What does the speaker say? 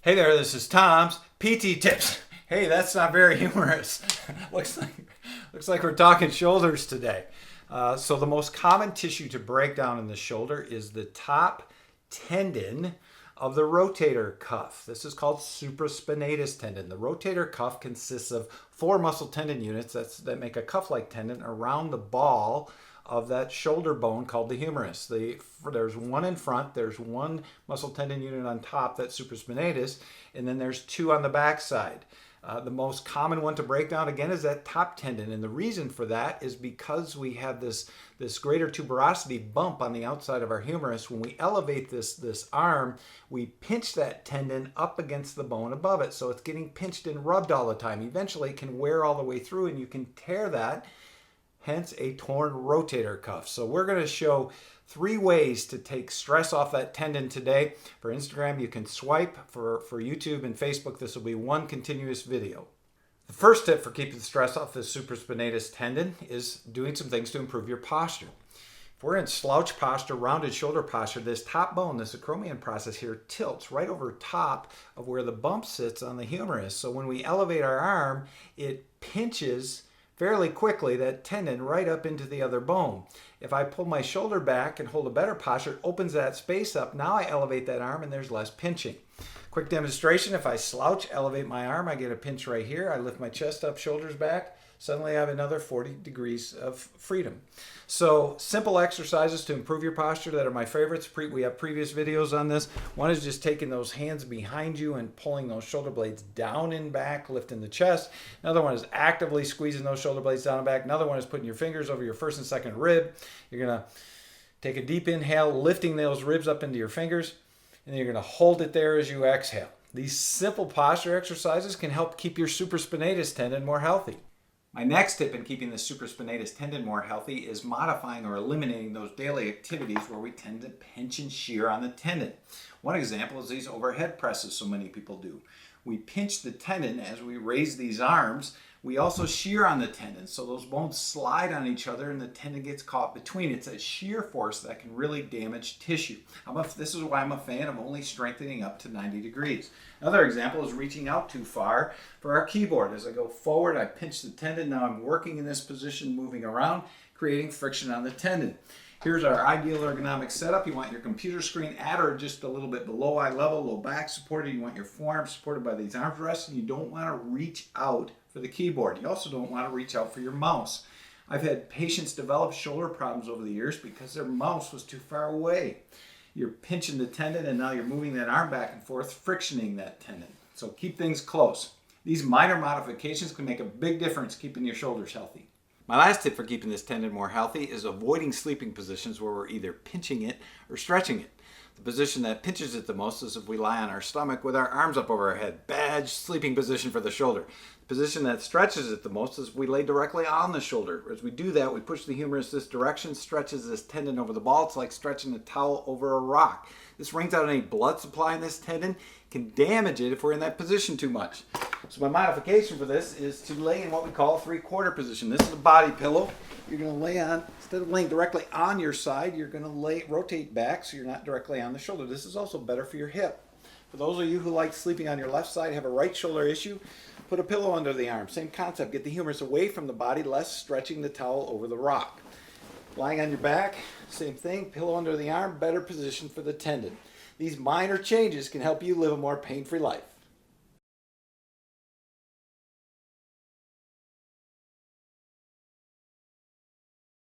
Hey there, this is Tom's PT Tips. Hey, that's not very humorous. looks like we're talking shoulders today. So the most common tissue to break down in the shoulder is the top tendon of the rotator cuff. This is called supraspinatus tendon. The rotator cuff consists of 4 muscle tendon units that make a cuff-like tendon around the ball of that shoulder bone called the humerus. There's one in front, there's one muscle tendon unit on top, that's supraspinatus, and then there's 2 on the back side. The most common one to break down again is that top tendon, and the reason for that is because we have this greater tuberosity bump on the outside of our humerus. When we elevate this arm, we pinch that tendon up against the bone above it, so it's getting pinched and rubbed all the time. Eventually it can wear all the way through and you can tear that, hence a torn rotator cuff. So we're going to show 3 ways to take stress off that tendon today. For Instagram, you can swipe. For YouTube and Facebook, this will be one continuous video. The first tip for keeping stress off the supraspinatus tendon is doing some things to improve your posture. If we're in slouch posture, rounded shoulder posture, this top bone, this acromion process here, tilts right over top of where the bump sits on the humerus. So when we elevate our arm, it pinches fairly quickly that tendon right up into the other bone. If I pull my shoulder back and hold a better posture, it opens that space up. Now I elevate that arm and there's less pinching. Quick demonstration: if I slouch, elevate my arm, I get a pinch right here. I lift my chest up, shoulders back. Suddenly I have another 40 degrees of freedom. So simple exercises to improve your posture that are my favorites. We have previous videos on this. One is just taking those hands behind you and pulling those shoulder blades down and back, lifting the chest. Another one is actively squeezing those shoulder blades down and back. Another one is putting your fingers over your first and second rib. You're going to take a deep inhale, lifting those ribs up into your fingers, and then you're going to hold it there as you exhale. These simple posture exercises can help keep your supraspinatus tendon more healthy. My next tip in keeping the supraspinatus tendon more healthy is modifying or eliminating those daily activities where we tend to pinch and shear on the tendon. One example is these overhead presses so many people do. We pinch the tendon as we raise these arms. We also shear on the tendon, so those bones slide on each other and the tendon gets caught between. It's a shear force that can really damage tissue. This is why I'm a fan of only strengthening up to 90 degrees. Another example is reaching out too far for our keyboard. As I go forward, I pinch the tendon. Now I'm working in this position, moving around, creating friction on the tendon. Here's our ideal ergonomic setup. You want your computer screen at or just a little bit below eye level, low back supported. You want your forearms supported by these arm rests, and you don't want to reach out for the keyboard. You also don't want to reach out for your mouse. I've had patients develop shoulder problems over the years because their mouse was too far away. You're pinching the tendon and now you're moving that arm back and forth, frictioning that tendon. So keep things close. These minor modifications can make a big difference keeping your shoulders healthy. My last tip for keeping this tendon more healthy is avoiding sleeping positions where we're either pinching it or stretching it. The position that pinches it the most is if we lie on our stomach with our arms up over our head. Bad sleeping position for the shoulder. The position that stretches it the most is if we lay directly on the shoulder. As we do that, we push the humerus this direction, stretches this tendon over the ball. It's like stretching a towel over a rock. This wrings out any blood supply in this tendon, can damage it if we're in that position too much. So my modification for this is to lay in what we call a 3/4 position. This is a body pillow. You're going to lay on, instead of laying directly on your side, you're going to rotate back so you're not directly on the shoulder. This is also better for your hip. For those of you who like sleeping on your left side, have a right shoulder issue, put a pillow under the arm. Same concept. Get the humerus away from the body, less stretching the towel over the rock. Lying on your back, same thing. Pillow under the arm, better position for the tendon. These minor changes can help you live a more pain-free life.